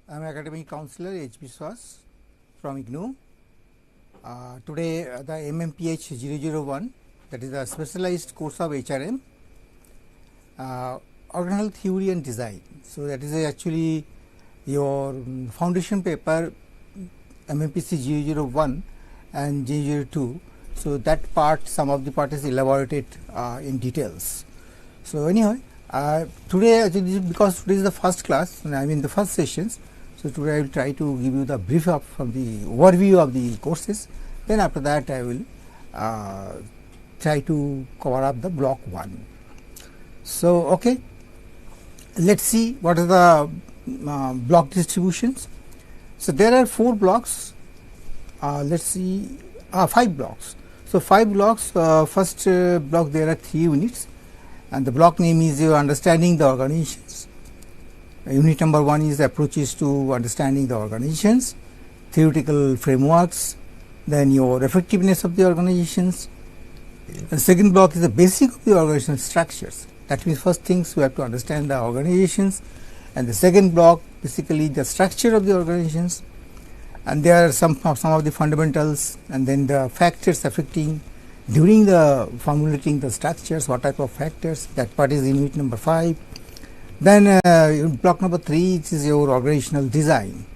I am Academic Counselor H. Biswas from IGNOU. Today the MMPH 001, that is a specialized course of HRM, Organizational Theory and Design. So that is actually your foundation paper MMPC 001 and 002. So that part, some of the part is elaborated in details. So anyhow, today actually because today is the first class, and I mean the first sessions. So today I will try to give you the brief up from the overview of the courses. Then after that I will try to cover up the block 1. So okay, let's see what are the block distributions. So there are 4 blocks. Let's see, 5 blocks. So 5 blocks. First block there are 3 units, and the block name is your understanding the organizations. Unit number 1 is approaches to understanding the organizations, theoretical frameworks, then your effectiveness of the organizations. The second block is the basic of the organizational structures. That means first things we have to understand the organizations, and the second block basically the structure of the organizations, and there are some of the fundamentals, and then the factors affecting during the formulating the structures, what type of factors, that part is in unit number 5. Then block number 3 is your organizational design.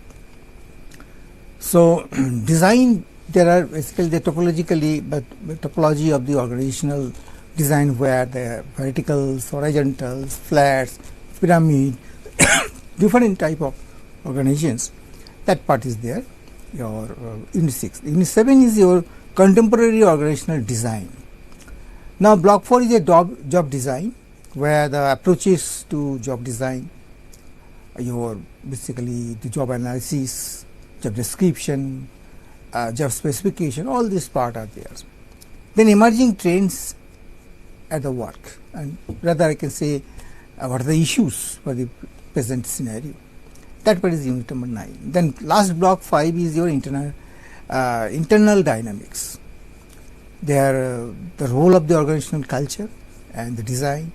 So design, there are basically the topologically, but topology of the organizational design where the verticals, horizontals, flats, pyramid, different type of organizations, that part is there. Your unit 6. Unit 7 is your contemporary organizational design. Now block 4 is a job design, where the approaches to job design, your basically the job analysis, job description, job specification, all this part are there. Then emerging trends at the work, and rather I can say what are the issues for the present scenario. That part is unit number 9. Then last block 5 is your internal dynamics. There the role of the organizational culture and the design,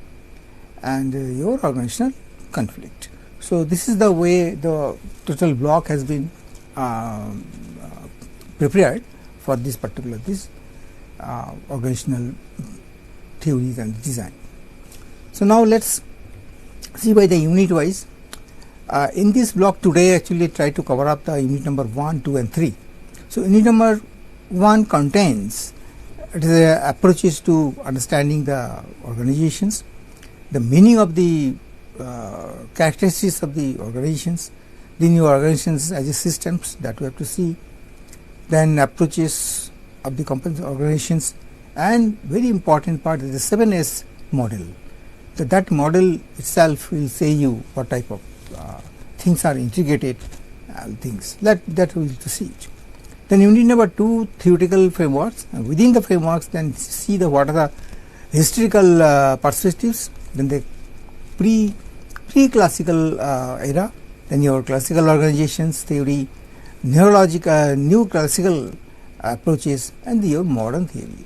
and your organizational conflict. So this is the way the total block has been prepared for this particular organizational theories and design. So now let's see by the unit wise. In this block today actually try to cover up the unit number 1, 2 and 3. So unit number 1 contains the approaches to understanding the organizations, the meaning of the characteristics of the organizations, then your organizations as a systems that we have to see, then approaches of the organizations, and very important part is the 7S model. So that model itself will say you what type of things are integrated things that we will to see it. Then unit number 2, theoretical frameworks, and within the frameworks then see the what are the historical perspectives, then the pre-classical era, then your classical organizations theory, new classical approaches, and your modern theory.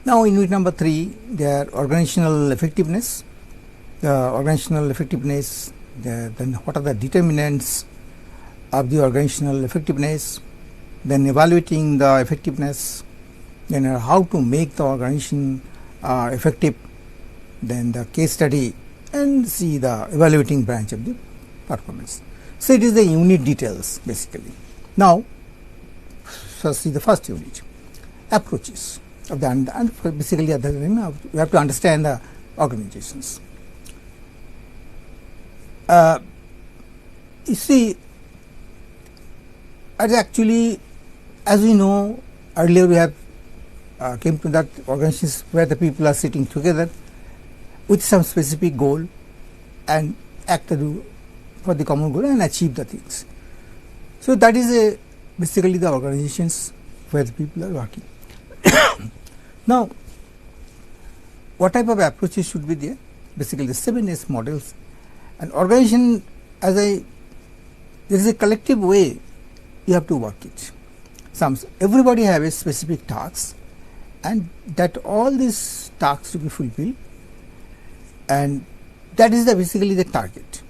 Now in unit number 3, their organizational effectiveness, then what are the determinants of the organizational effectiveness, then evaluating the effectiveness, then how to make the organization effective, then the case study, and see the evaluating branch of the performance. So it is the unit details basically. Now first see the first unit, approaches of the, and basically at the time we have to understand the organizations. You see, actually, as we know, earlier we have came to that organizations where the people are sitting together with some specific goal and act for the common goal and achieve the things. So that is basically the organizations where the people are working. Now, what type of approaches should be there? Basically the 7S models. An organization, there is a collective way you have to work it. Everybody have a specific task, and that all these tasks to be fulfilled, and that is basically the target.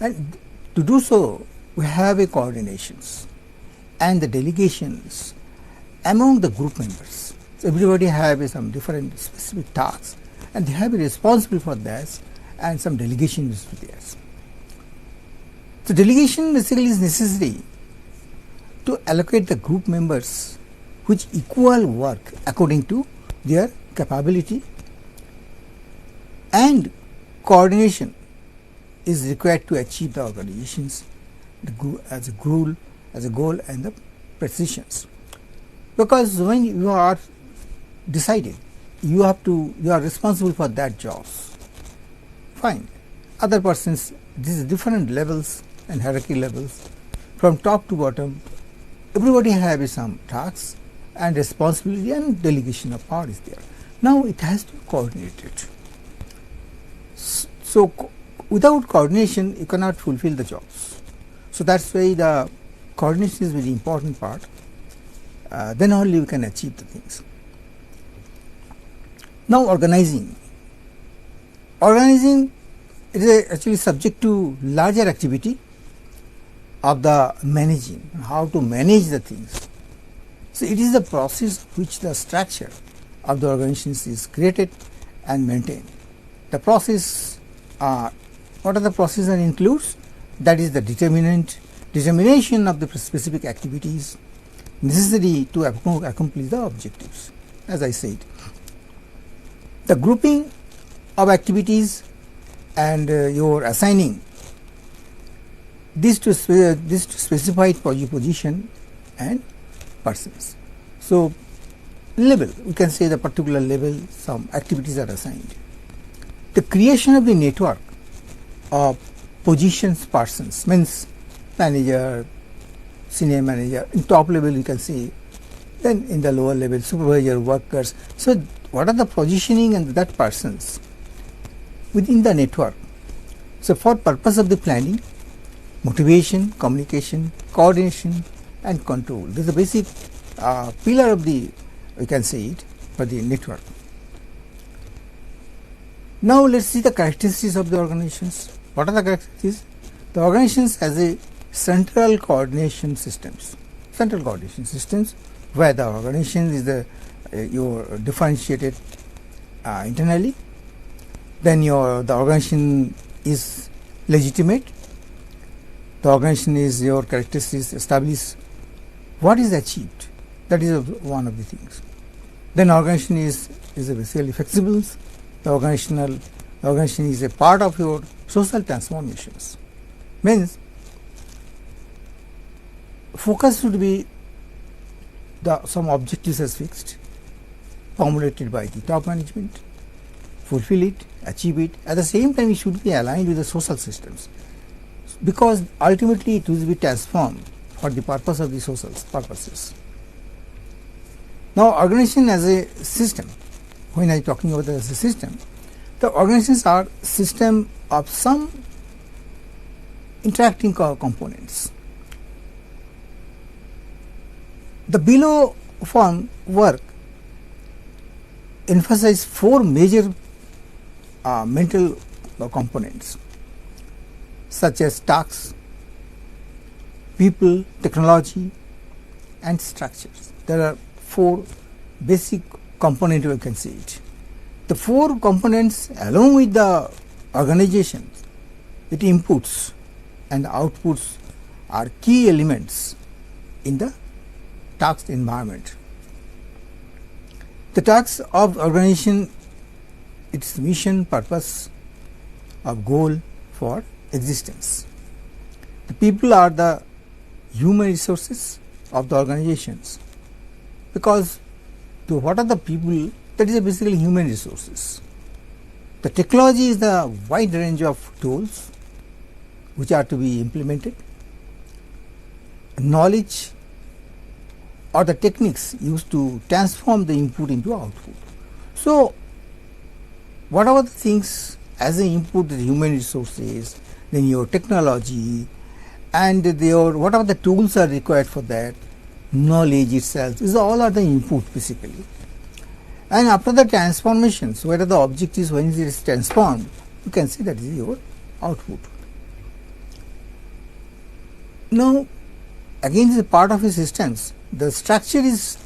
And To do so, we have a coordinations and the delegations among the group members. So everybody have some different specific tasks and they have to be responsible for that, and some delegation is to theirs. So delegation basically is necessary to allocate the group members which equal work according to their capability, and coordination is required to achieve the organizations as a goal and the precisions. Because when you are decided, you are responsible for that jobs. Fine. Other persons, these different levels and hierarchy levels, from top to bottom, everybody have some tasks and responsibility, and delegation of power is there. Now it has to be coordinated. So without coordination, you cannot fulfill the jobs. So that's why the coordination is very important part. Then only we can achieve the things. Now organizing. Organizing is actually subject to larger activity of the managing, how to manage the things. So it is the process which the structure of the organizations is created and maintained. The process, what are the processes that includes? That is the determination of the specific activities necessary to accomplish the objectives. As I said, the grouping of activities and your assigning this to specified position and persons. So level, we can say the particular level some activities are assigned. The creation of the network of positions persons means manager, senior manager. In top level you can see, then in the lower level supervisor, workers. So what are the positioning and that persons within the network? So for purpose of the planning, motivation, communication, coordination and control. This is the basic pillar of the, we can say it, for the network. Now let's see the characteristics of the organizations. What are the characteristics? The organizations has a central coordination systems. Central coordination systems where the organization is the your differentiated internally. Then the organization is legitimate. The organization is your characteristics establish what is achieved. That is one of the things. Then organization is basically flexible. The organization is a part of your social transformations. Means focus should be some objectives as fixed, formulated by the top management, fulfill it, achieve it. At the same time, it should be aligned with the social systems, because ultimately it will be transformed for the purpose of the social purposes. Now, organization as a system, when I am talking about as a system, the organizations are system of some interacting components. The below form work emphasize four major mental components such as tasks, people, technology and structures. There are four basic components, we can say it. The four components along with the organization, its inputs and outputs are key elements in the task environment. The tasks of organization, its mission, purpose, of goal for existence. The people are the human resources of the organizations, because what are the people? That is basically human resources. The technology is the wide range of tools which are to be implemented. Knowledge or the techniques used to transform the input into output. So whatever the things as an input, the human resources, then your technology and whatever the tools are required for that, knowledge itself, these all are the input basically. And after the transformations, whether the object is when it is transformed, you can see that is your output. Now, again, the part of a systems, the structure is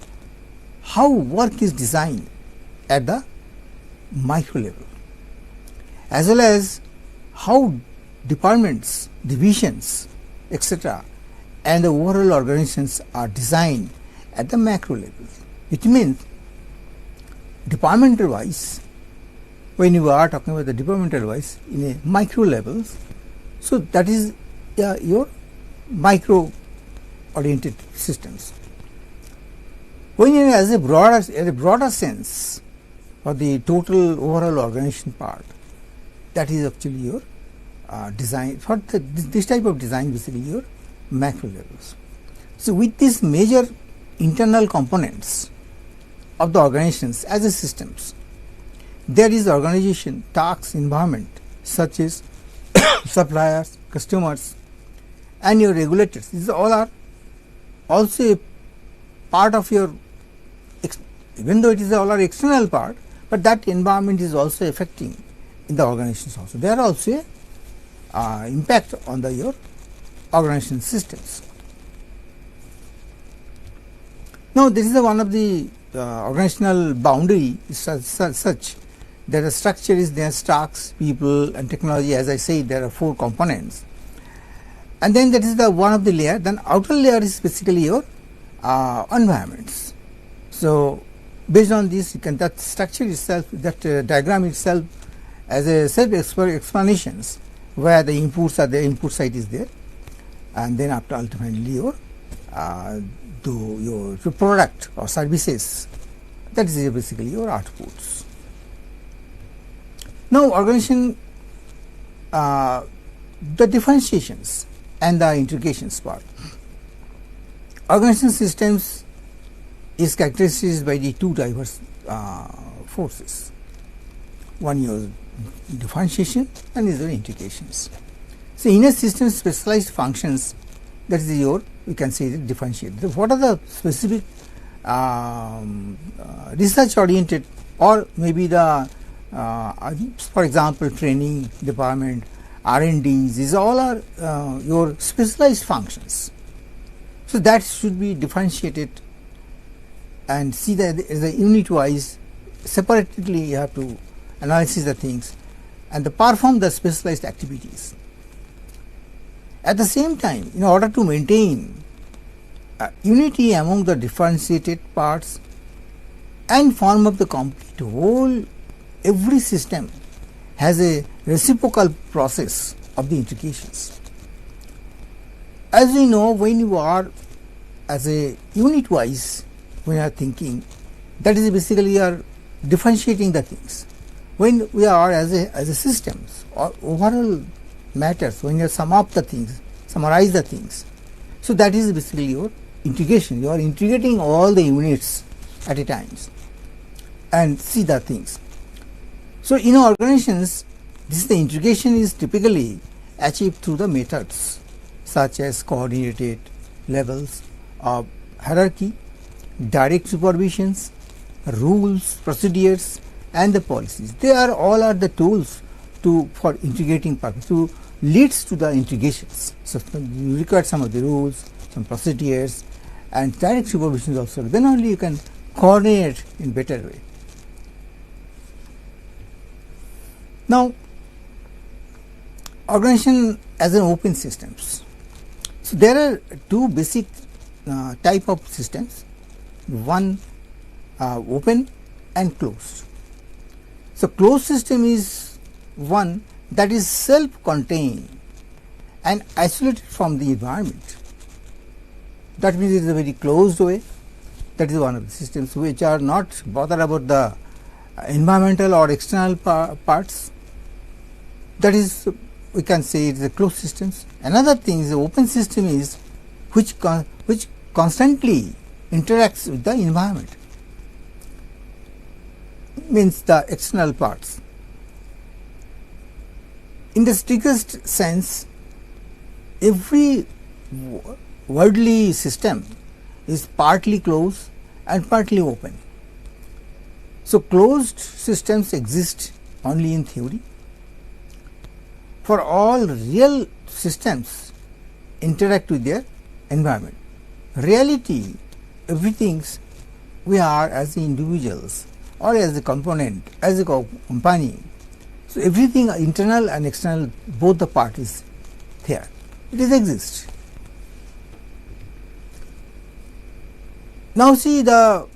how work is designed at the micro level, as well as how departments, divisions, etc., and the overall organizations are designed at the macro level. It means departmental wise, when you are talking about the departmental wise in a micro levels, so that is your micro oriented systems. When you as a broader sense for the total overall organization part, that is actually your design for this type of design, basically your macro levels. So with these major internal components of the organizations as a systems, there is organization, tasks, environment such as suppliers, customers, and your regulators. These all are also a part of your, even though it is all our external part, but that environment is also affecting in the organizations also. There are also a impact on the your organization systems. Now, this is one of the organizational boundary such that a structure is there, tasks, people, and technology. As I say, there are 4 components, and then that is the one of the layer. Then outer layer is basically your environments. So based on this, you can, that structure itself, that diagram itself, as a self explanations, where the inputs are there, input side is there, and then after ultimately your your product or services, that is basically your outputs. Now, organization, the differentiations and the integrations part. Organization systems is characterized by the 2 diverse forces. One is differentiation and is the integrations. So, in a system, specialized functions, that is your, we can say, the differentiate. What are the specific research oriented, or maybe the for example training department, R&Ds, these all are your specialized functions. So that should be differentiated and see that as a unit wise, separately you have to analyze the things and perform the specialized activities. At the same time, in order to maintain unity among the differentiated parts and form up the complete whole, every system has a reciprocal process of the integrations. As we know, when you are as a unit wise, when you are thinking, that is basically you are differentiating the things. When we are as a systems or overall matters, when you sum up the things, summarize the things, so that is basically your integration. You are integrating all the units at a time and see the things. So in organizations, the integration is typically achieved through the methods such as coordinated levels of hierarchy, direct supervisions, rules, procedures, and the policies. They are all are the tools for integrating purpose, to leads to the integrations. So you require some of the rules, some procedures, and direct supervisions also. Then only you can coordinate in better way. Now, organization as an open systems. So there are 2 basic type of systems, one open and closed. So closed system is one that is self-contained and isolated from the environment. That means it is a very closed way. That is one of the systems which are not bothered about the environmental or external parts. That is, we can say it is a closed systems. Another thing is the open system is which constantly interacts with the environment, means the external parts. In the strictest sense, every worldly system is partly closed and partly open. So closed systems exist only in theory. For all real systems, interact with their environment. Reality, everything's we are as the individuals or as a component, as a company. So, everything internal and external, both the parties there, it is exists. Now, see the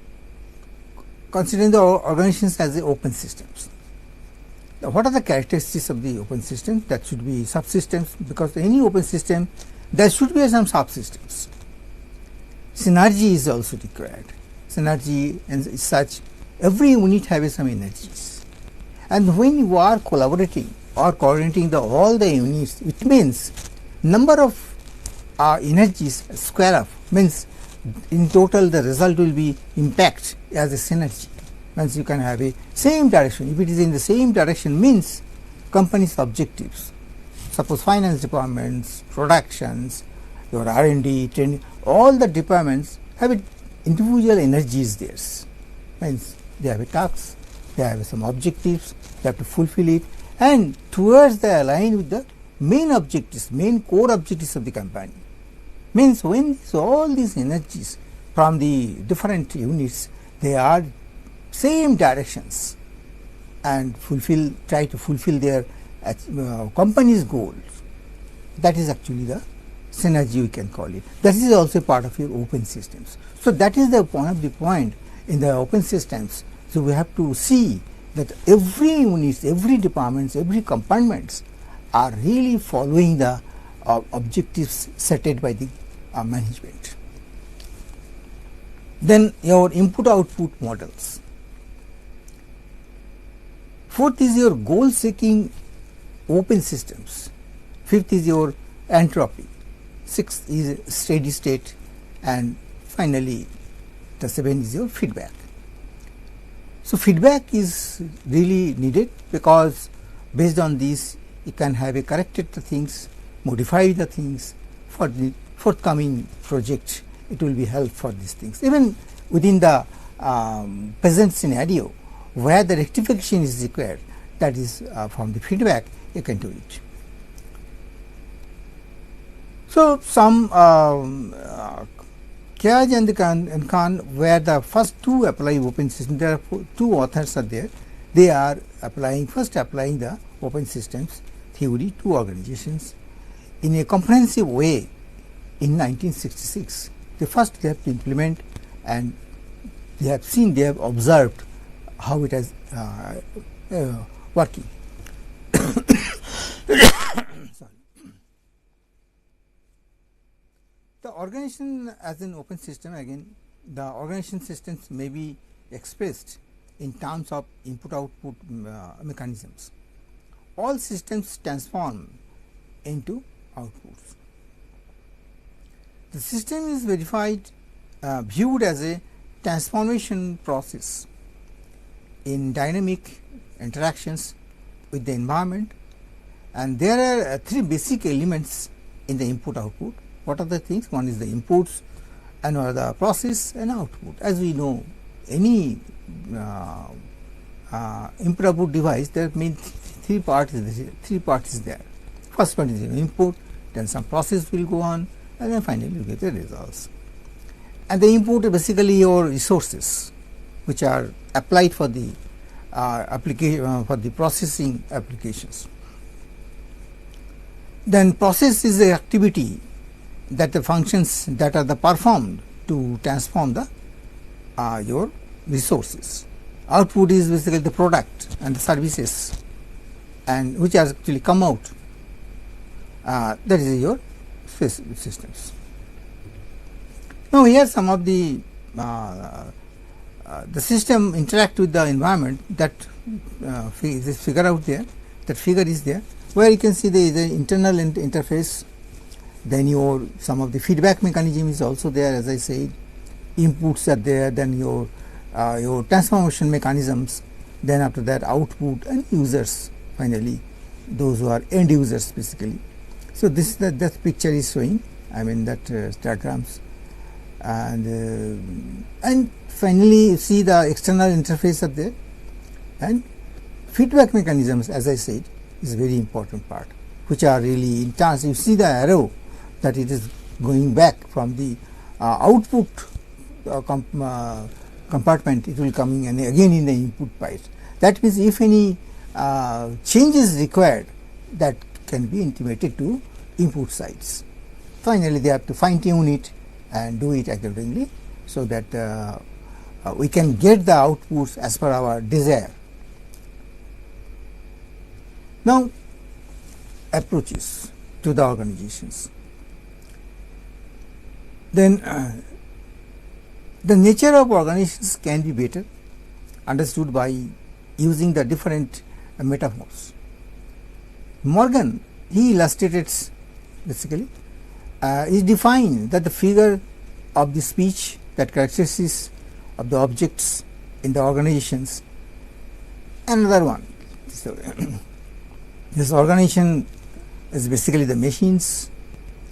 considering the organizations as the open systems. Now, what are the characteristics of the open system? That should be subsystems, because any open system there should be some subsystems. Synergy is also required. Synergy and such, every unit has some energies, and when you are collaborating or coordinating the all the units, it means number of energies square up, means in total the result will be impact as a synergy. Means you can have a same direction. If it is in the same direction, means company's objectives, suppose finance departments, productions, your R&D, training, all the departments have a individual energies theirs. Means they have a task, they have some objectives, they have to fulfill it, and towards they align with the main objectives, main core objectives of the company. Means when all these energies from the different units, they are same directions and try to fulfill their company's goals. That is actually the synergy, we can call it. That is also part of your open systems. So, that is the one of the point in the open systems. So, we have to see that every units, every departments, every compartments are really following the objectives set by the management. Then your input-output models. Fourth is your goal-seeking open systems. Fifth is your entropy. Sixth is steady state, and finally the seventh is your feedback. So, feedback is really needed, because based on this you can have a corrected the things, modify the things for the forthcoming project. It will be help for these things. Even within the present scenario where the rectification is required, that is from the feedback you can do it. So, some Kaj and Khan, where the first two apply open system, there are two authors are there. They are first applying the open systems theory to organizations in a comprehensive way in 1966. They have to implement, and they have observed how it has working. The organization as an open system, again the organization systems may be expressed in terms of input-output mechanisms. All systems transform into outputs. The system is viewed as a transformation process in dynamic interactions with the environment, and there are three basic elements in the input-output. What are the things? One is the inputs, another process, and output. As we know, any input-output device, there means three parts is there. First one is the input, then some process will go on, and then finally you get the results. And the input is basically your resources, which are applied for the application for the processing applications. Then process is the activity that the functions that are performed to transform the your resources. Output is basically the product and the services, and which are actually come out. That is your systems. Now, here some of the system interact with the environment. That this figure out there, that figure is there, where you can see there is an internal interface. Then your some of the feedback mechanism is also there, as I said. Inputs are there, then your transformation mechanisms, then after that output and users, finally those who are end users basically. So, this that picture is showing, I mean that diagrams, and finally you see the external interface are there, and feedback mechanisms, as I said, is very important part, which are really in terms, you see the arrow, that it is going back from the output compartment, it will coming and again in the input pipes. That means if any change is required, that can be intimated to input sides. Finally, they have to fine tune it and do it accordingly, so that we can get the outputs as per our desire. Now, approaches to the organizations. Then the nature of organizations can be better understood by using the different metaphors. Morgan, he illustrated basically, he defined that the figure of the speech, that characteristics of the objects in the organizations. Another one, so, this organization is basically the machines,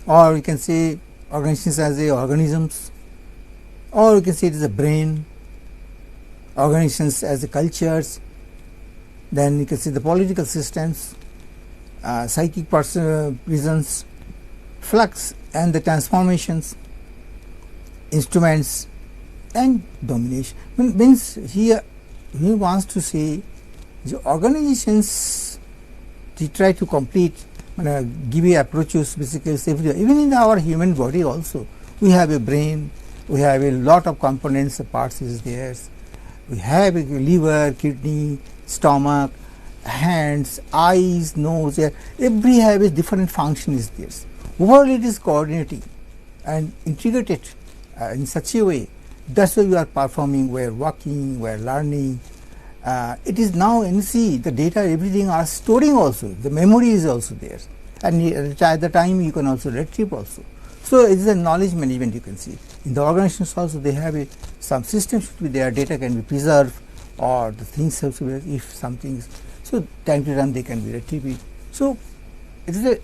or we can say organizations as a organisms, or we can say it is a brain, organizations as a cultures. Then you can see the political systems, psychic prisons, flux and the transformations, instruments and domination. Means here he wants to say the organizations to try to complete, give you approaches basically everywhere. Even in our human body also, we have a brain, we have a lot of components, the parts is there. We have a liver, kidney, stomach, hands, eyes, nose, every have a different function is there. Overall it is coordinating and integrated in such a way. That's why we are performing, we are working, we are learning. It is now, you see, the data, everything are storing also, the memory is also there, and at the time you can also retrieve also. So it is a knowledge management, you can see. In the organizations also they have some systems should be there, data can be preserved, or the things have to be, if something is, so time to time they can be retrieved. So it is a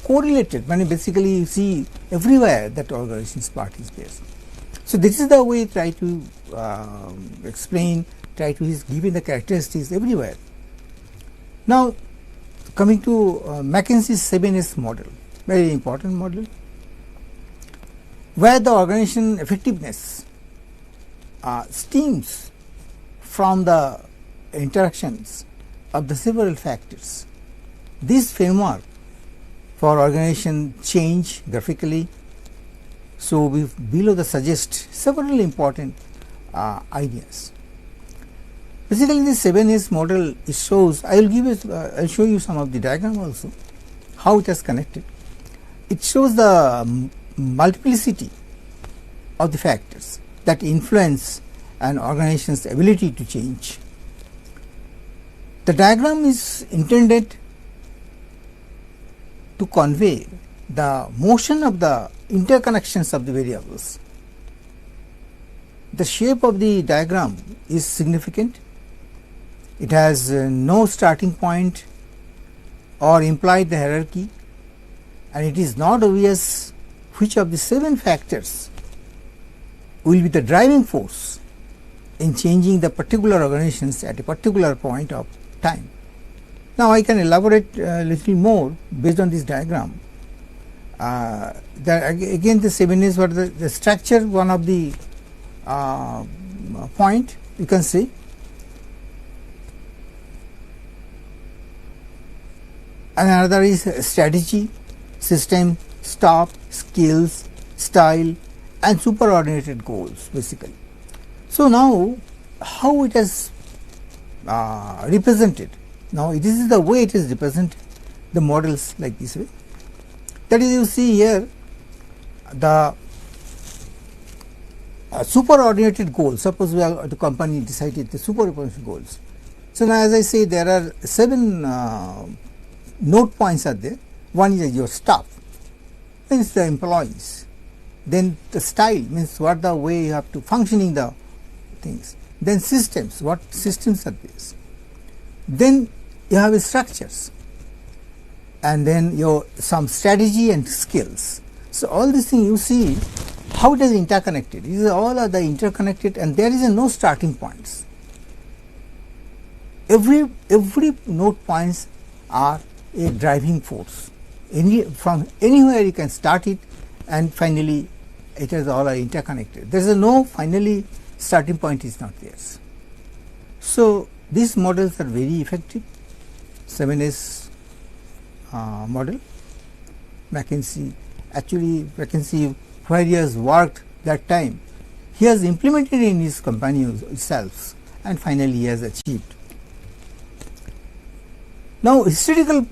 correlated, basically you see everywhere that organization's part is there. So this is the way try to explain, try to give the characteristics everywhere. Now coming to McKinsey's 7S model, very important model, where the organization effectiveness stems from the interactions of the several factors. This framework for organization change graphically, so we below the suggest several important ideas. Basically, this 7S model, it shows, I will give you, I will show you some of the diagram also, how it is connected. It shows the multiplicity of the factors that influence an organization's ability to change. The diagram is intended to convey the motion of the interconnections of the variables. The shape of the diagram is significant. It has no starting point or implied the hierarchy, and it is not obvious which of the 7 factors will be the driving force in changing the particular organizations at a particular point of time. Now I can elaborate a little more based on this diagram. Again the 7 is what the structure, one of the point you can see. Another is strategy, system, stop, skills, style and superordinated goals basically. So now how it is represented? Now this is the way it is represented, the models like this way. That is, you see here the superordinated goals. Suppose we are, the company decided the superordinated goals. So now as I say, there are 7 note points are there. One is your staff, means the employees. Then the style means what the way you have to functioning the things. Then systems, what systems are these. Then you have structures, and then your some strategy and skills. So all these things you see how it is interconnected. These are all are the interconnected, and there is no starting points. Every note points are a driving force. from anywhere you can start it, and finally it is all are interconnected. There is no finally starting point is not there. So these models are very effective. 7S model, McKinsey where he has worked that time, he has implemented in his company itself, and finally he has achieved. Now historical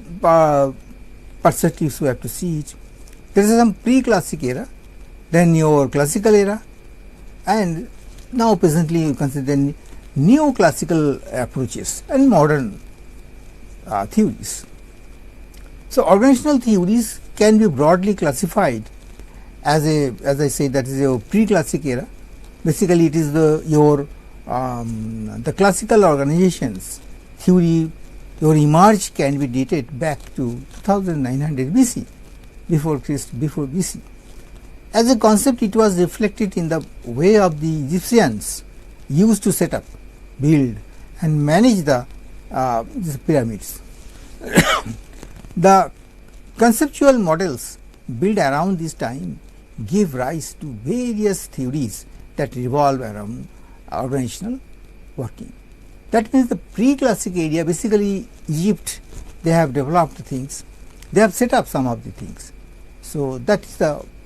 perspectives we have to see it. There is some pre-classic era, then your classical era, and now presently you consider neoclassical approaches and modern theories. So organizational theories can be broadly classified as I say, that is a pre-classic era. Basically, it is the classical organizations theory. Your emerge can be dated back to 2900 BC, before BC. As a concept, it was reflected in the way of the Egyptians used to set up, build, and manage these pyramids. The conceptual models built around this time give rise to various theories that revolve around organizational working. That means the pre-classic area, basically Egypt, they have developed things, they have set up some of the things. So that is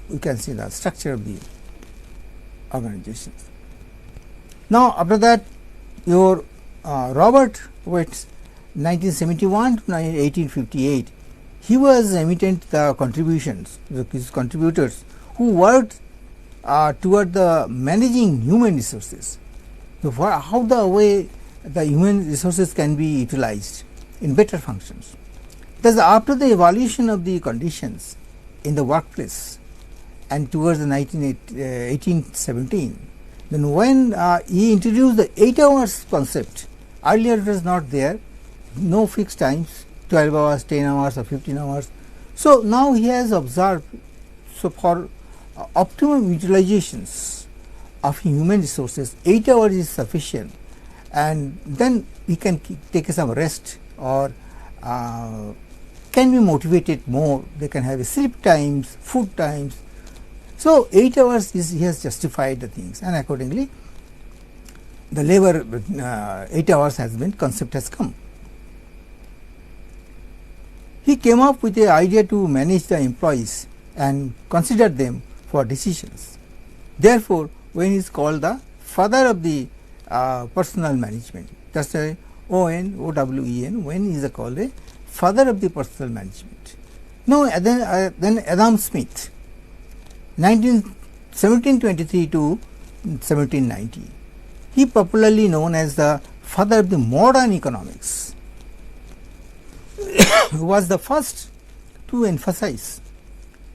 we can see the structure of the organizations. Now after that, your Robert Wetz, 1971 to 1858, he was emittent the contributions, his contributors who worked toward the managing human resources. So how the way the human resources can be utilized in better functions. Thus, after the evaluation of the conditions in the workplace and towards the 1817, then when he introduced the 8 hours concept, earlier it was not there, no fixed times, 12 hours, 10 hours or 15 hours. So now he has observed, so for optimum utilizations of human resources, 8 hours is sufficient, and then we can take some rest or can be motivated more, they can have sleep times, food times. So 8 hours he has justified the things, and accordingly the labor 8 hours has been, concept has come. He came up with the idea to manage the employees and consider them for decisions. Therefore, when he is called the father of the personal management, that's why OWEN, when he is called a father of the personal management. Now then Adam Smith, 1723 to 1790, he popularly known as the father of the modern economics, who was the first to emphasize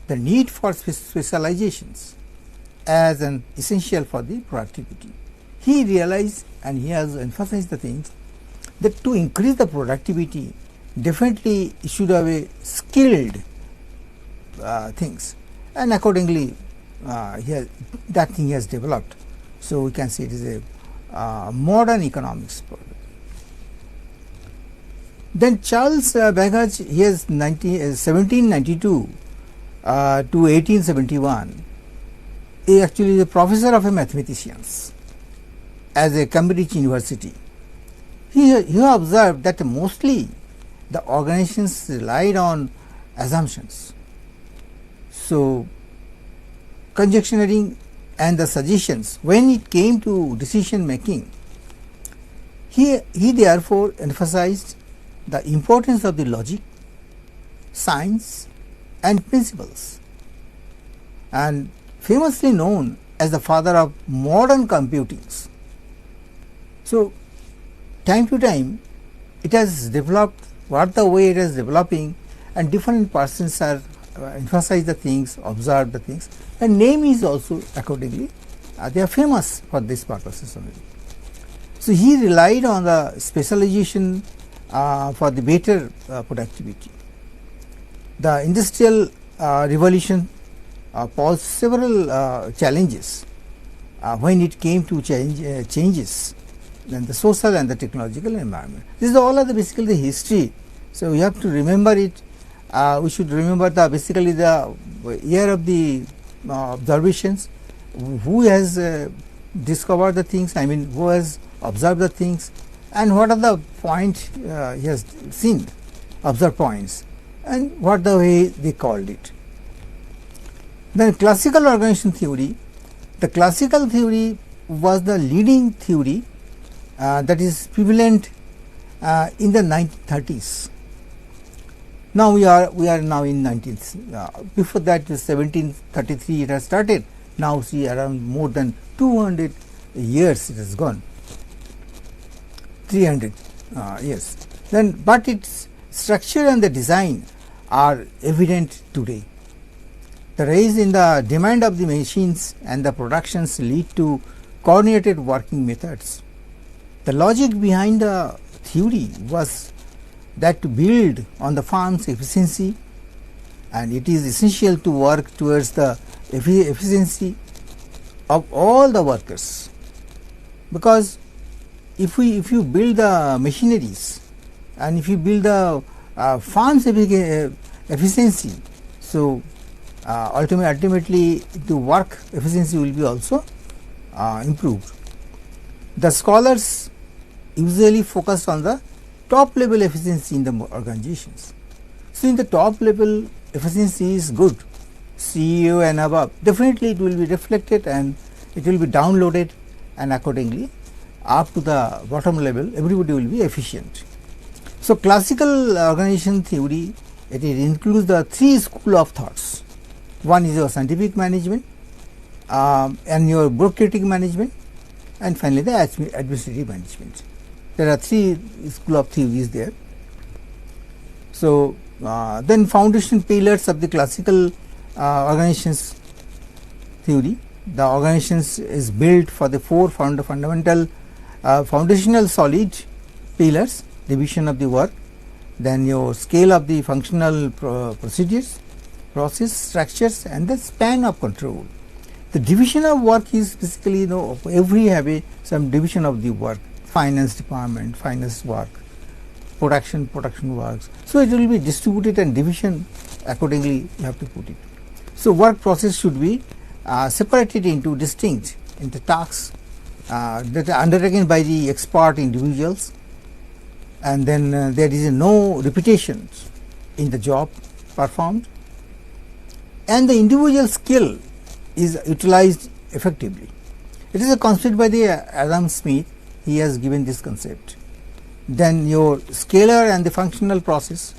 the need for specializations as an essential for the productivity. He realized, and he has emphasized the things, that to increase the productivity, definitely it should have a skilled things, and accordingly that thing has developed. So we can say it is a modern economics product. Then Charles Babbage, he is 1792 to 1871, he actually is a professor of mathematicians as a Cambridge University. He observed that mostly the organizations relied on assumptions. So conjecturing and the suggestions, when it came to decision making, he therefore emphasized the importance of the logic, science and principles, and famously known as the father of modern computings. So time to time it has developed, what the way it is developing, and different persons are emphasize the things, observe the things, and name is also accordingly they are famous for this purposes only. So he relied on the specialization for the better productivity. The industrial revolution posed several challenges when it came to changes in the social and the technological environment. This is all of the basically the history. So you have to remember it we should remember the basically the year of the observations, who has discovered the things, I mean who has observed the things, and what are the points he has seen, observed points, and what the way they called it. Then classical organization theory, the classical theory was the leading theory that is prevalent in the 1930s. Now we are now in 19th. Before that, 1733 it has started. Now see around more than 200 years it has gone. 300 years. Then, but its structure and the design are evident today. The rise in the demand of the machines and the productions lead to coordinated working methods. The logic behind the theory was that to build on the firm's efficiency, and it is essential to work towards the efficiency of all the workers, because if you build the machineries and if you build the firm's efficiency, so ultimately the work efficiency will be also improved. The scholars usually focus on the top level efficiency in the organizations. So in the top level efficiency is good, CEO and above, definitely it will be reflected and it will be downloaded, and accordingly up to the bottom level everybody will be efficient. So classical organization theory, it includes the three school of thoughts. One is your scientific management, and your bureaucratic management, and finally the administrative management. There are three school of theories there. So then foundation pillars of the classical organizations theory. The organizations is built for the four fundamental foundational solid pillars: division of the work, then your scale of the functional procedures, process structures, and the span of control. The division of work is basically, every have some division of the work. Finance department, finance work, production works. So it will be distributed and division accordingly you have to put it. So work process should be separated into distinct into tasks that are undertaken by the expert individuals, and then there is no repetitions in the job performed, and the individual skill is utilized effectively. It is a concept by the Adam Smith. He has given this concept. Then your scalar and the functional process,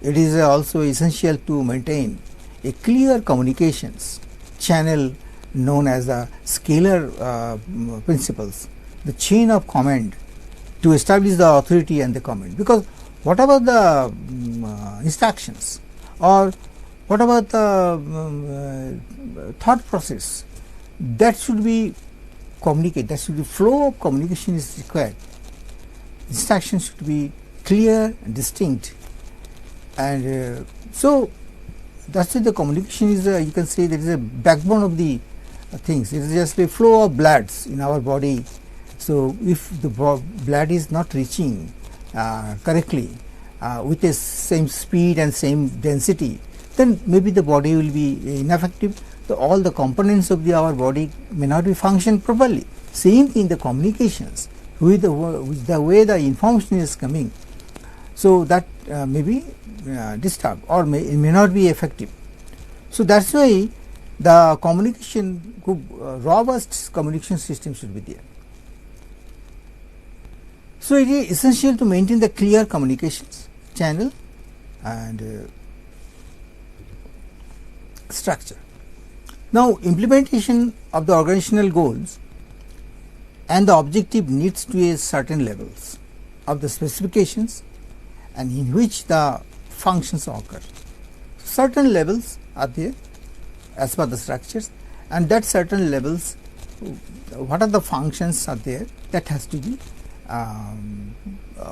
it is also essential to maintain a clear communications channel known as the scalar principles, the chain of command, to establish the authority and the command. Because what about the instructions, or what about the thought process, that should be communicate, that should be flow of communication is required. Instructions should be clear and distinct, and so that's why the communication is you can say that is a backbone of the things. It is just a flow of bloods in our body. So if the blood is not reaching correctly with the same speed and same density, then maybe the body will be ineffective. So all the components of our body may not be function properly. Same thing, the communications with the way the information is coming, so that may be disturbed or may not be effective. So that's why the communication, robust communication system should be there. So it is essential to maintain the clear communications channel and structure. Now implementation of the organizational goals and the objective needs to a certain levels of the specifications and in which the functions occur. Certain levels are there as per the structures, and that certain levels, what are the functions are there, that has to be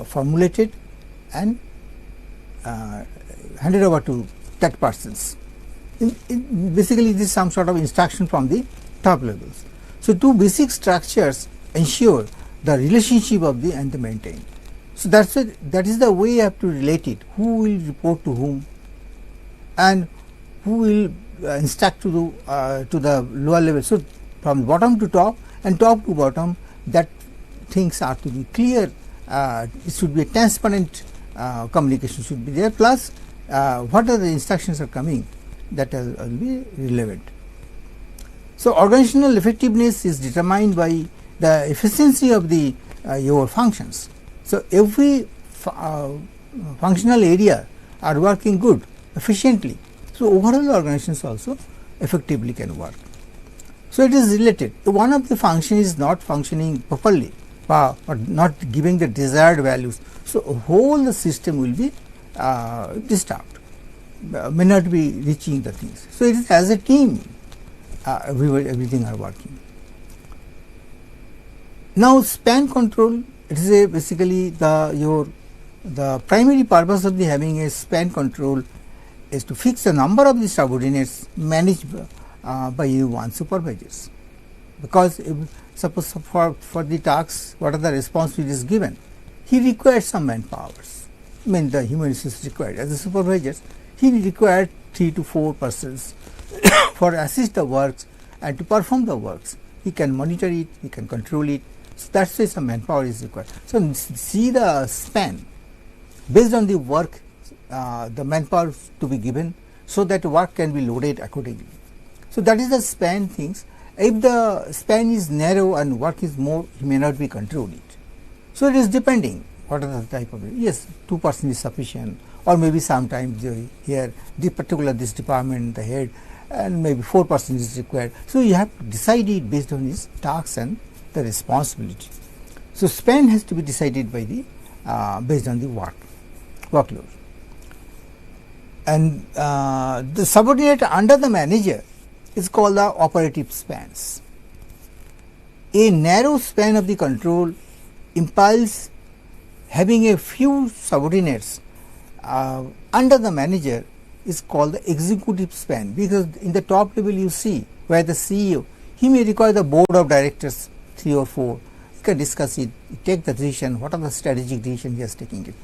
formulated and handed over to that persons. Basically this is some sort of instruction from the top levels. So two basic structures ensure the relationship of the and the maintained. So that is the way you have to relate it. Who will report to whom, and who will instruct to the lower level. So, from bottom to top and top to bottom, that things are to be clear. It should be a transparent communication should be there, plus what are the instructions are coming, that will be relevant. So, organizational effectiveness is determined by the efficiency of the your functions. So, every functional area are working good, efficiently. So, overall organizations also effectively can work. So, it is related. One of the function is not functioning properly or not giving the desired values. So, whole the system will be disturbed, may not be reaching the things. So, it is as a team everything are working. Now, span control, it is a basically the primary purpose of the having a span control is to fix the number of the subordinates managed by one supervisors, because if, suppose for the tasks what are the responsibilities given, he requires some manpowers. I mean the human resources required as a supervisor, he required 3 to 4 persons for assist the works and to perform the works. He can monitor it, he can control it. So, that is why some manpower is required. So, see the span based on the work, the manpower to be given, so that work can be loaded accordingly. So, that is the span things. If the span is narrow and work is more, he may not be controlled it. So, it is depending what are the type of it. Yes, 2% is sufficient, or maybe sometimes here this department, the head, and maybe 4% is required. So, you have to decide it based on his tasks and the responsibility. So, span has to be decided by the based on the workload. And the subordinate under the manager is called the operative spans. A narrow span of the control implies having a few subordinates under the manager is called the executive span, because in the top level you see where the CEO, he may require the board of directors 3 or 4, he can discuss it, take the decision, what are the strategic decision he is taking it.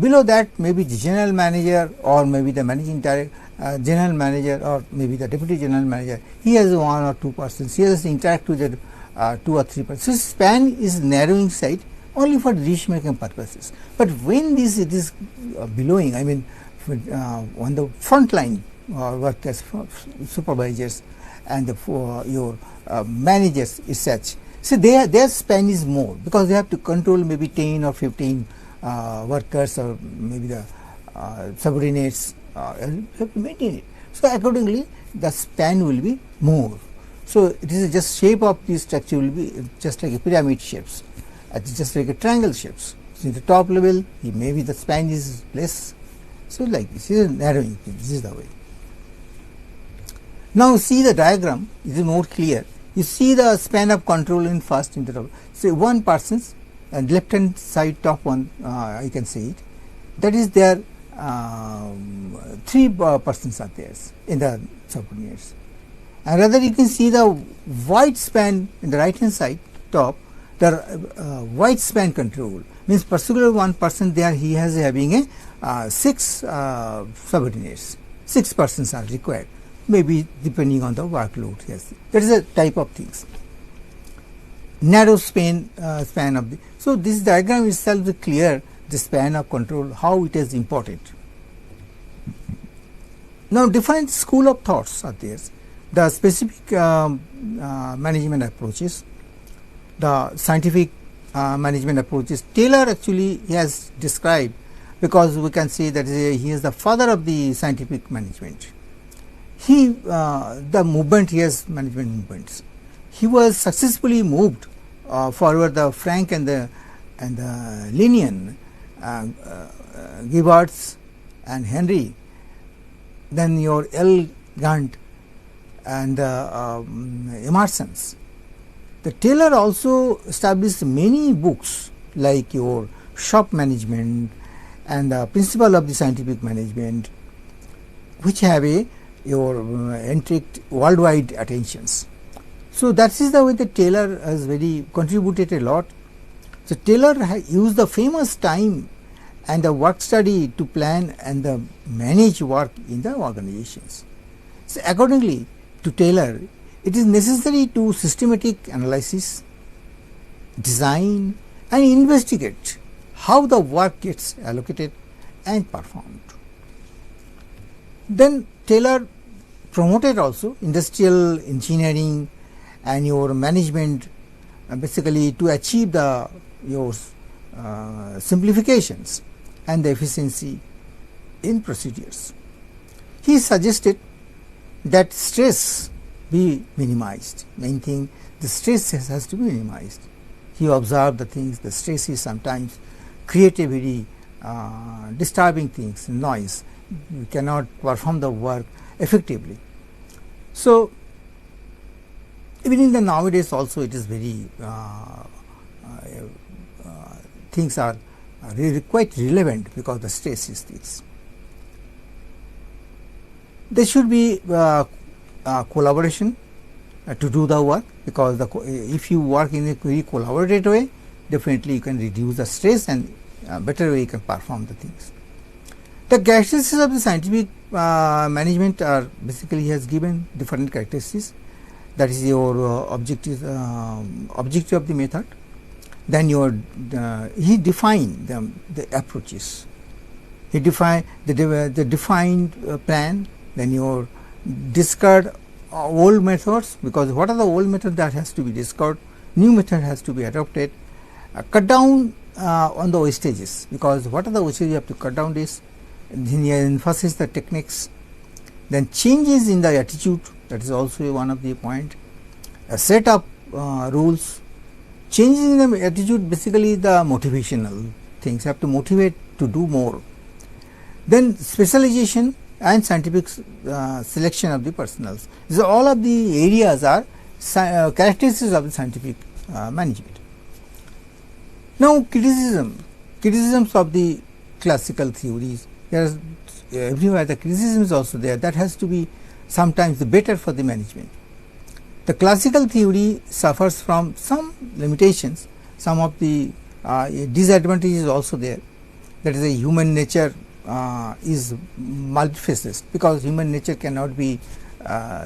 Below that maybe the general manager or maybe the managing director, general manager or maybe the deputy general manager, he has 1 or 2 persons, he has to interact with the 2 or 3 persons. So, span is narrowing side only for decision making purposes. But when it is bellowing, I mean on the front line workers, supervisors and your managers is such. So, their span is more, because they have to control maybe 10 or 15 workers or maybe the subordinates, have to maintain it. So, accordingly the span will be more. So, it is just shape of the structure will be just like a pyramid shapes, just like a triangle shapes. So, in the top level maybe the span is less. So, like this is a narrowing thing, this is the way. Now, see the diagram, it is more clear. You see the span of control in first in the top. So, one person's and left hand side top one, I can see it, that is there 3 persons are there in the subordinates, and rather you can see the wide span in the right hand side top, the wide span control means particular one person there, he has having a 6 subordinates, 6 persons are required, maybe depending on the workload. Yes, that is a type of things. Narrow span of the. So, this diagram itself is clear the span of control, how it is important. Now, different school of thoughts are there. The specific management approaches, the scientific management approaches. Taylor actually has described, because we can say that he is the father of the scientific management. He the movement, he has management movements. He was successfully moved forward the Frank and the Linnean, Gibbards and Henry, then your L. Gant and Emerson's. The Taylor also established many books like your shop management and the principle of the scientific management, which have your enteric worldwide attentions. So, that is the way the Taylor has very contributed a lot. So, Taylor used the famous time and the work study to plan and the manage work in the organizations. So, accordingly to Taylor, it is necessary to systematic analysis, design and investigate how the work gets allocated and performed. Then Taylor promoted also industrial engineering and your management basically to achieve the your simplifications and the efficiency in procedures. He suggested that stress be minimized. Main thing, the stress has to be minimized. He observed the things, the stress is sometimes create a very disturbing things, noise. You cannot perform the work effectively. So, even in the nowadays also it is very things are really quite relevant because the stress is this. There should be collaboration to do the work, because if you work in a very collaborative way, definitely you can reduce the stress and better way you can perform the things. The characteristics of the scientific management are basically he has given different characteristics. That is your objective of the method. Then he defined the approaches. He defined the defined plan. Then your discard old methods, because what are the old methods that has to be discarded, new method has to be adopted. Cut down on the wastages, because what are the wastages you have to cut down this. Then he emphasizes the techniques. Then changes in the attitude, that is also one of the point. A set of rules. Changes in the attitude, basically the motivational things, have to motivate to do more. Then specialization and scientific selection of the personals. So all of the areas are characteristics of the scientific management. Now criticisms of the classical theories. There is everywhere the criticism is also there. That has to be sometimes better for the management. The classical theory suffers from some limitations. Some of the disadvantages also there. That is, a human nature is multifaceted, because human nature cannot be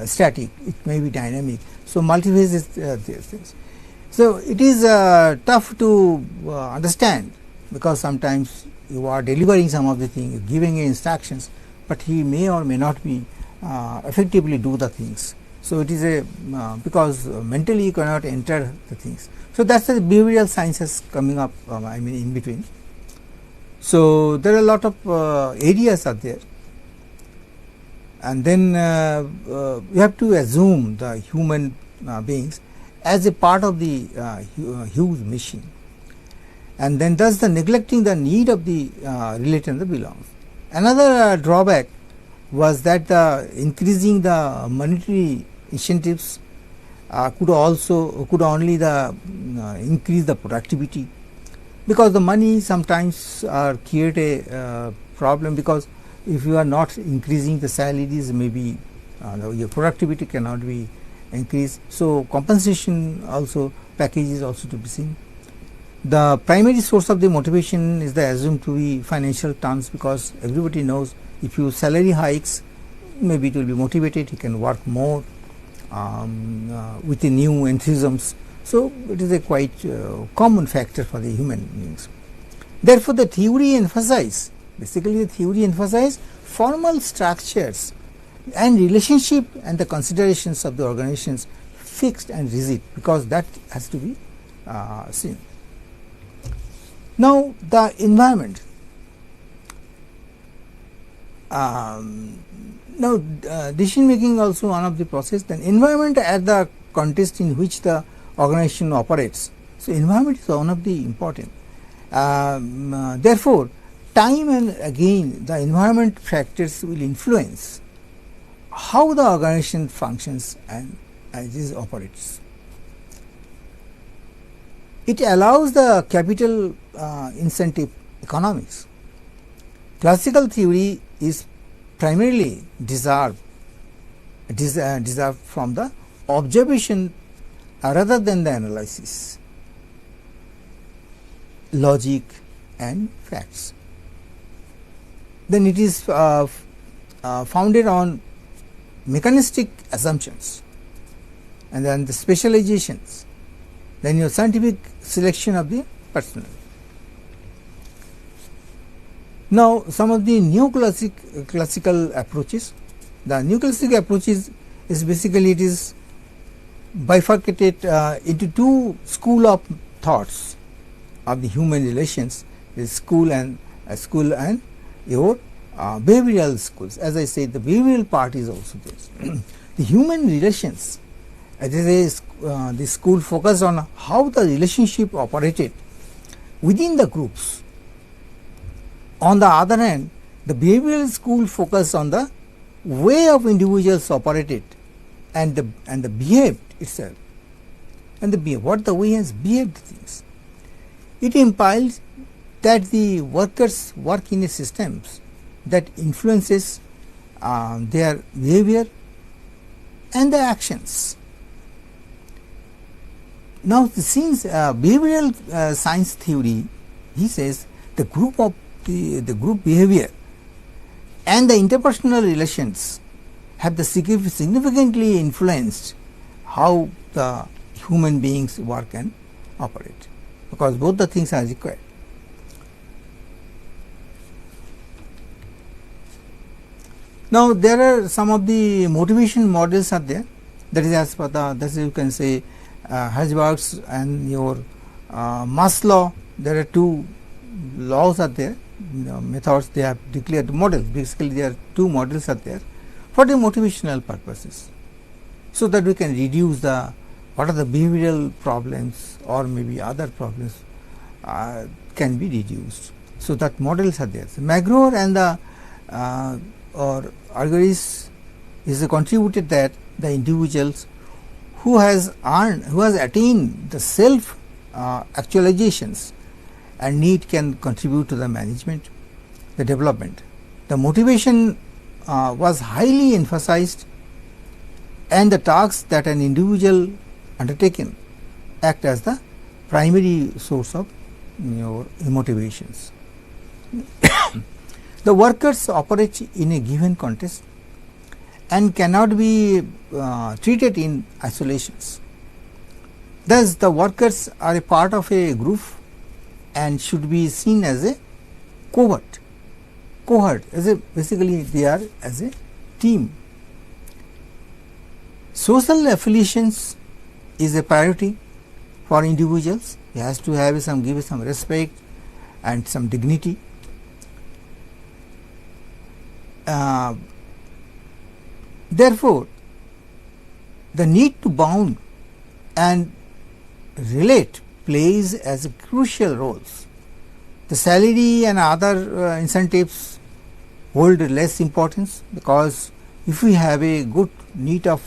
static, it may be dynamic. So multifaceted these things. So it is tough to understand, because sometimes you are delivering some of the things, giving instructions, but he may or may not be effectively do the things. So it is a because mentally you cannot enter the things. So that's the behavioral sciences coming up. I mean, in between. So there are a lot of areas are there, and then you have to assume the human beings as a part of the huge machine, and then thus the neglecting the need of the relate and the belongs. Another drawback was that the increasing the monetary incentives could only the increase the productivity, because the money sometimes create a problem, because if you are not increasing the salaries, maybe your productivity cannot be increased. So compensation also package is also to be seen. The primary source of the motivation is the assumed to be financial terms, because everybody knows if you salary hikes, maybe it will be motivated, he can work more with the new enthusiasms. So it is a quite common factor for the human beings. Therefore, the theory emphasize formal structures and relationship and the considerations of the organizations fixed and rigid, because that has to be seen. Now the environment. Now decision making also one of the process. Then environment at the context in which the organization operates. So environment is one of the important. Therefore, time and again the environment factors will influence how the organization functions and as it operates. It allows the capital incentive economics. Classical theory is primarily derived from the observation rather than the analysis, logic and facts. then it is founded on mechanistic assumptions, and then the specializations, then your scientific selection of the personnel. Now, some of the classical approaches. The neoclassical approach is basically, it is bifurcated into two school of thoughts of the human relations, the school and your behavioral schools. As I said, the behavioral part is also there. The human relations, the school focused on how the relationship operated within the groups. On the other hand, the behavioral school focused on the way of individuals operated and the behaved itself, and what the way has behaved things. It implies that the workers work in a systems that influences their behavior and their actions. Now, since behavioral science theory, he says the group behavior and the interpersonal relations have significantly influenced how the human beings work and operate, because both the things are required. Now, there are some of the motivation models are there, that is as per that you can say Hertzberg's and your Maslow. There are two laws are there, methods they have declared models. Basically, there are two models are there for the motivational purposes, so that we can reduce what are the behavioral problems or maybe other problems can be reduced. So that models are there. So Magruder and the or Argyris is contributed that the individuals who has attained the self actualizations and need can contribute to the management, the development. The motivation was highly emphasized, and the tasks that an individual undertaken act as the primary source of your motivations. The workers operate in a given context and cannot be treated in isolations. Thus, the workers are a part of a group and should be seen as a cohort, basically they are as a team. Social affiliations is a priority for individuals. He has to have give some respect and some dignity. Therefore, the need to bound and relate plays as a crucial roles. The salary and other incentives hold less importance, because if we have a good need of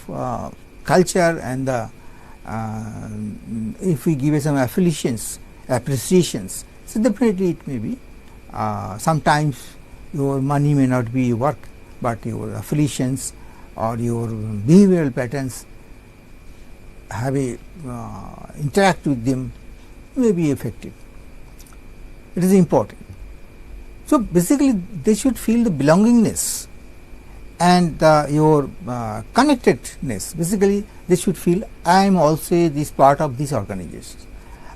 culture and if we give some appreciations, so definitely it may be sometimes your money may not be work, but your affiliations or your behavioral patterns have interact with them may be effective. It is important. So, basically they should feel the belongingness and your connectedness. Basically they should feel, I am also this part of this organization,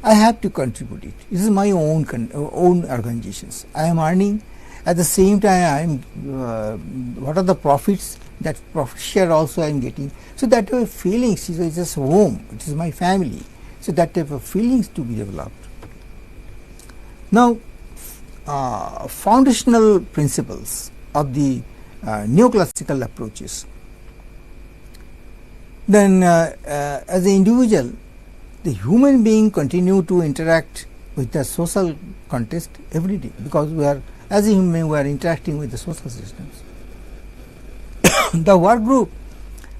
I have to contribute it. This is my own organizations. I am earning, at the same time I am what are the profits, that profit share also I am getting. So that type of feelings is just home, it is my family. So that type of feelings to be developed. Now, foundational principles of the neoclassical approaches. Then as an individual, the human being continue to interact with the social context every day, because we are, as a human being, we are interacting with the social systems. The work group,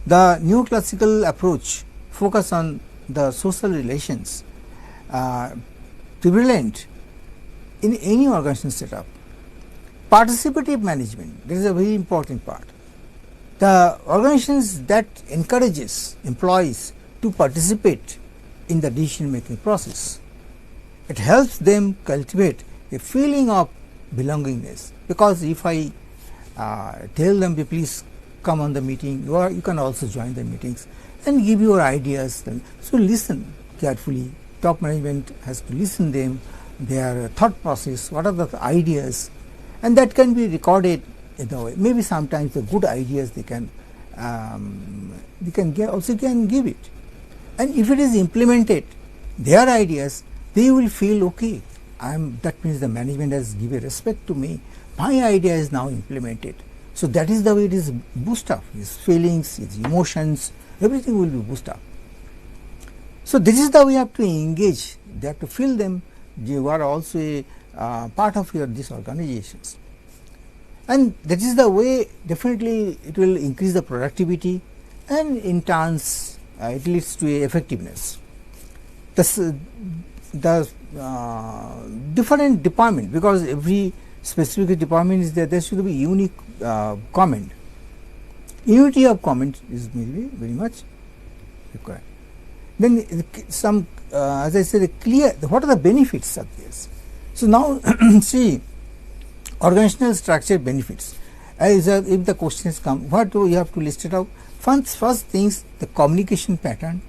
the neoclassical approach focus on the social relations prevalent in any organizational setup. Participative management, this is a very important part. The organizations that encourages employees to participate in the decision making process, it helps them cultivate a feeling of belongingness, because if I tell them, please come on the meeting, you can also join the meetings and give your ideas. So listen carefully. Top management has to listen them, their thought process, what are the ideas, and that can be recorded in a way. Maybe sometimes the good ideas they can also give it, and if it is implemented, their ideas, they will feel okay. That means the management has given respect to me. My idea is now implemented. So that is the way it is boost up. His feelings, his emotions, everything will be boost up. So this is the way you have to engage. They have to feel them. You are also a part of these organizations, and that is the way. Definitely, it will increase the productivity, and in turn, it leads to effectiveness. The different department, because every specific department is there should be unique comment. Unity of comment is very much required. Then some, as I said, clear what are the benefits of this. So now see organizational structure benefits. If the questions come, what do you have to list it out? First things, the communication pattern,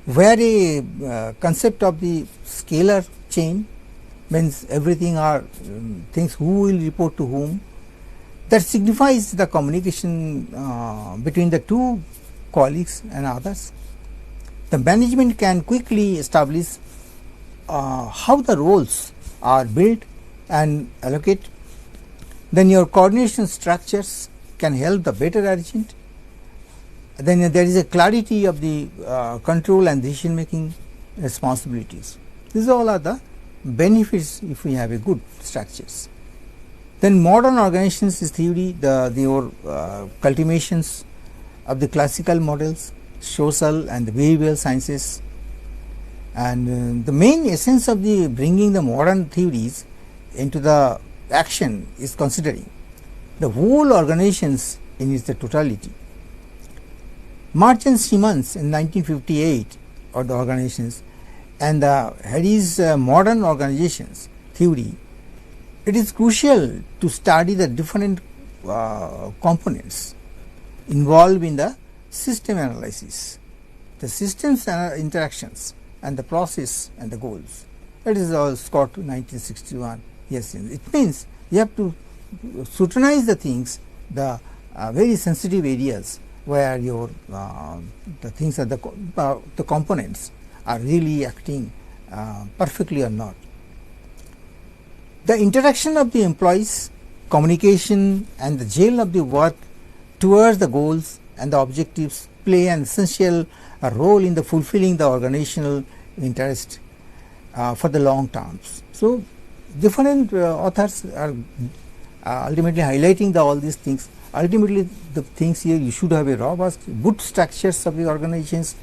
where a concept of the scalar chain means everything are things who will report to whom, that signifies the communication between the two colleagues and others. The management can quickly establish how the roles are built and allocate. Then your coordination structures can help the better arrangement. Then there is a clarity of the control and decision making responsibilities. These all are the benefits if we have a good structures. Then modern organizations is theory, your cultivations of the classical models, social and the behavioral sciences, and the main essence of the bringing the modern theories into the action is considering the whole organizations in its totality. March and Siemens in 1958 or the organizations, and Harry's modern organizations theory, it is crucial to study the different components involved in the system analysis, the systems interactions and the process and the goals. That is all Scott 1961. Yes, it means you have to scrutinize the things, the very sensitive areas where your the things are the components are really acting perfectly or not. The interaction of the employees, communication and the gel of the work towards the goals and the objectives play an essential role in the fulfilling the organizational interest for the long terms. So different authors are ultimately highlighting all these things. Ultimately the things here, you should have a robust, good structures of the organizations,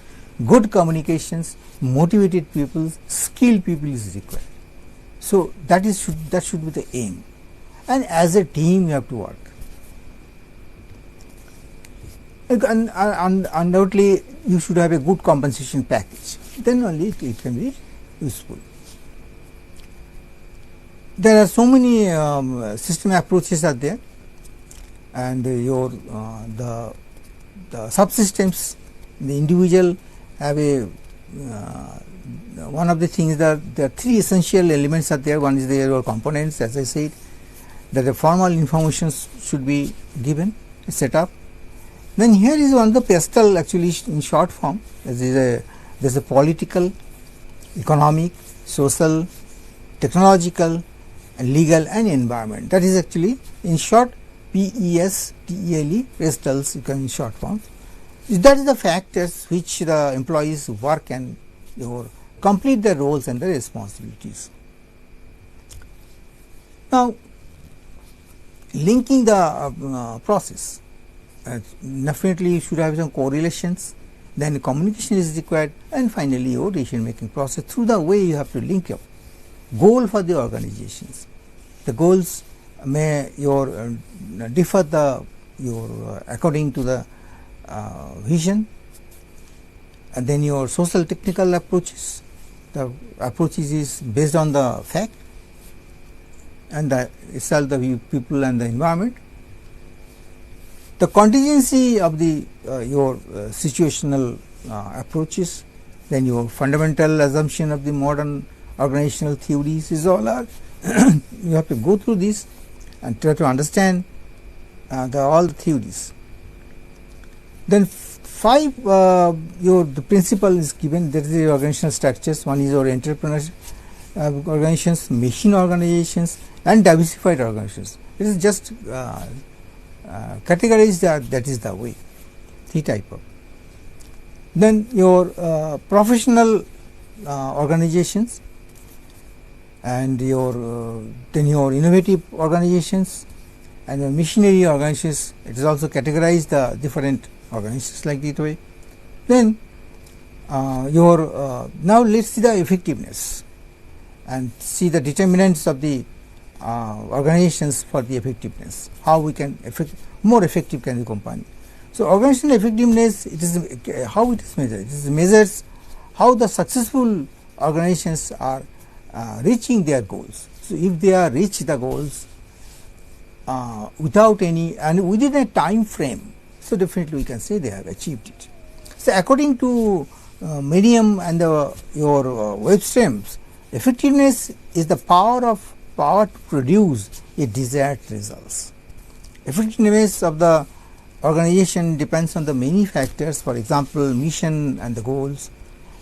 good communications, motivated people, skilled people is required. So that should be the aim, and as a team you have to work. And undoubtedly you should have a good compensation package, then only it can be useful. There are so many system approaches are there, and your the subsystems, the individual have a one of the things that there are three essential elements are there. One is your components, as I said, that the formal information should be given, set up. Then here is one of the pestle, actually in short form. There is a political, economic, social, technological, and legal and environment. That is actually in short PESTELE, pestles, you can in short form. That is the factors which the employees work and complete their roles and their responsibilities. Now, linking the process, definitely you should have some correlations, then communication is required, and finally your decision making process. Through the way you have to link up goal for the organizations. The goals may differ according to the vision, and then your social technical approaches. The approaches is based on the fact, and the itself the people and the environment. The contingency of the your situational approaches, then your fundamental assumption of the modern organizational theories is all are you have to go through this and try to understand all the theories. Then the principle is given, that is the organizational structures. One is your entrepreneur organizations, machine organizations, and diversified organizations. It is just categorized that is the way, three type of. Then your professional organizations, and your then your innovative organizations and your missionary organizations. It is also categorized the different organizations like that way. Then now let's see the effectiveness and see the determinants of the organizations for the effectiveness. How we can more effective can the company. So organizational effectiveness, it is how it is measured. It is measures how the successful organizations are reaching their goals. So if they are reach the goals without any and within a time frame, so definitely we can say they have achieved it. So according to Medium and your web streams, effectiveness is the power to produce a desired results. Effectiveness of the organization depends on the many factors, for example, mission and the goals,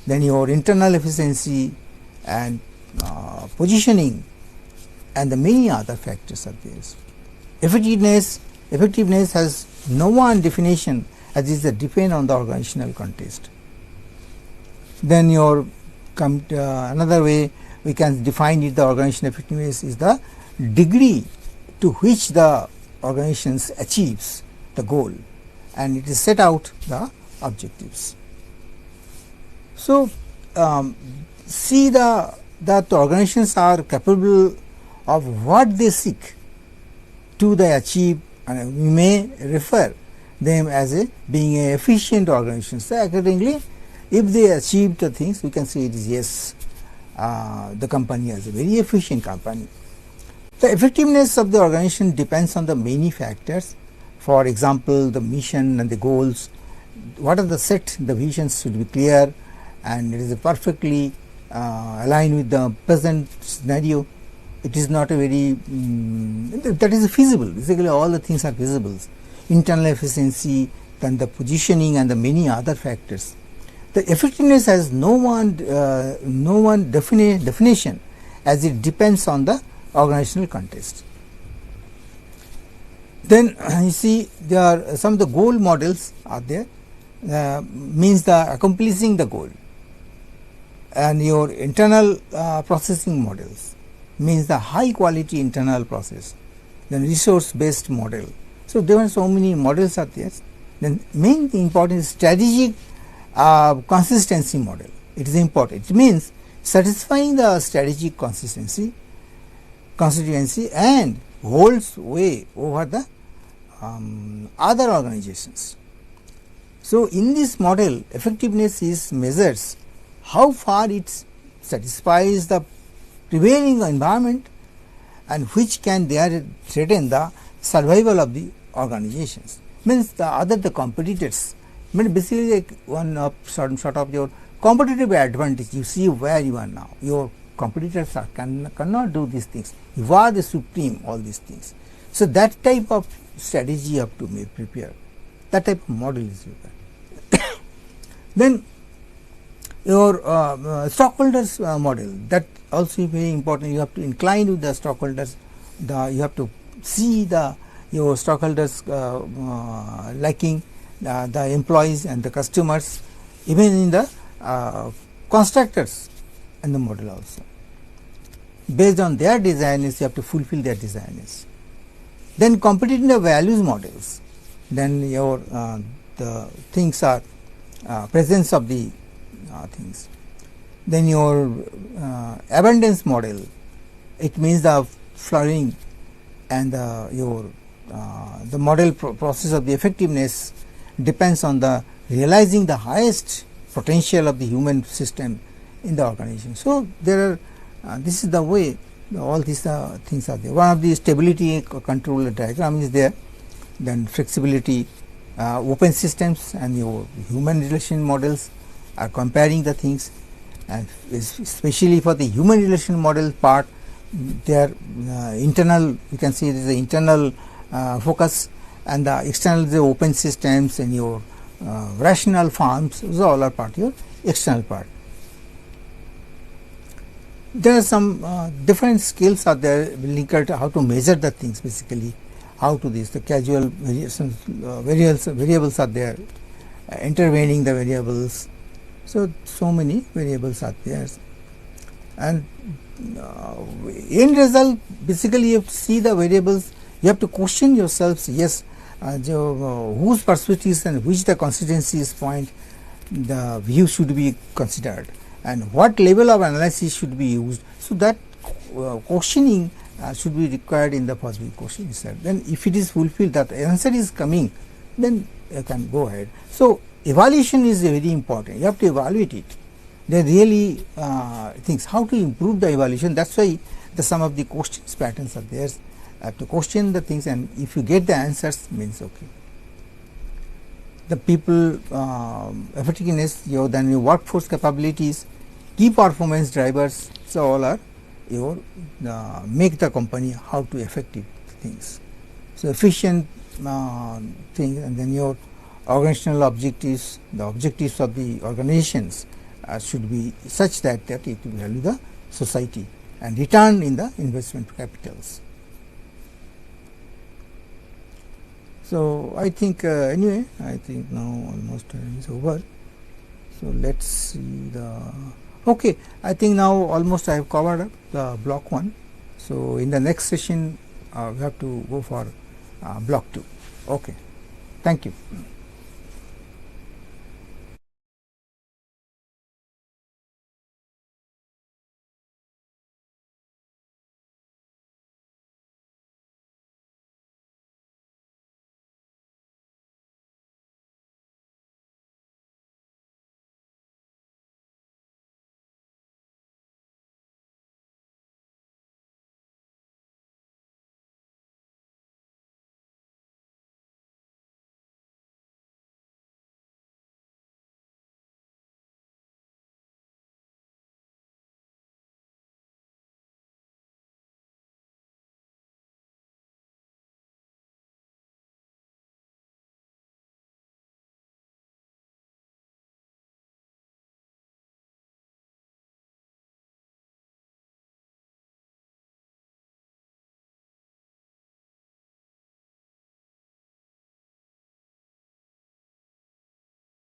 then your internal efficiency and positioning, and the many other factors are there. Effectiveness has no one definition, as is the depend on the organizational context. Then your another way we can define it, the organizational effectiveness is the degree to which the organization achieves the goal, and it is set out the objectives. So see that the organizations are capable of what they seek to the achieve, and we may refer them as being a efficient organization. So accordingly, if they achieve the things, we can say it is yes, the company is a very efficient company. The effectiveness of the organization depends on the many factors. For example, the mission and the goals. What are the set? The visions should be clear, and it is perfectly aligned with the present scenario. It is not a very that is feasible. Basically, all the things are feasible. Internal efficiency, then the positioning, and the many other factors. The effectiveness has no one definition, as it depends on the organizational context. Then you see there are some of the goal models are there, means the accomplishing the goal, and your internal processing models means the high quality internal process, then resource based model. So there are so many models are there. Then main important is strategic consistency model. It is important. It means satisfying the strategic constituency and holds way over the other organizations. So in this model, effectiveness is measures how far it satisfies the prevailing environment and which can there threaten the survival of the organizations. Means the competitors. I mean basically like one of sort of your competitive advantage. You see where you are now. Your competitors cannot do these things. You are the supreme, all these things. So that type of strategy you have to prepare. That type of model is required. Then your stockholders model, that also is very important. You have to incline with the stockholders. You have to see your stockholders liking the employees and the customers, even in the constructors and the model also. Based on their desires, you have to fulfill their desires. Then competitive values models. Then your the things are presence of the things. Then your abundance model. It means the flowering, and the model process of the effectiveness depends on the realizing the highest potential of the human system in the organization. So there are this is the way all these things are there. One of the stability control diagram is there, then flexibility, open systems and your human relation models are comparing the things, and especially for the human relation model part, their internal, you can see there is the internal focus, and the external, the open systems and your rational forms, those all are part of your external part. There are some different skills are there linked to how to measure the things, basically how to this, the casual variations, variables are there, intervening the variables. So many variables are there, and end result, basically you have to see the variables, you have to question yourselves, yes, whose perspectives and which the constituencies point the view should be considered, and what level of analysis should be used. So that questioning should be required in the possible question itself. Then if it is fulfilled, that answer is coming, then you can go ahead. So evaluation is very important, you have to evaluate it. They really things how to improve the evaluation. That's why some of the questions patterns are there. Have to question the things, and if you get the answers, means okay. The people effectiveness, then your workforce capabilities, key performance drivers, so all are your make the company how to effective things. So efficient thing, and then your organizational objectives, the objectives of the organizations should be such that it will value the society and return in the investment capitals. So I think anyway, I think now almost time is over. So let's see the okay. I think now almost I have covered up the block 1. So in the next session we have to go for block 2. Okay. Thank you.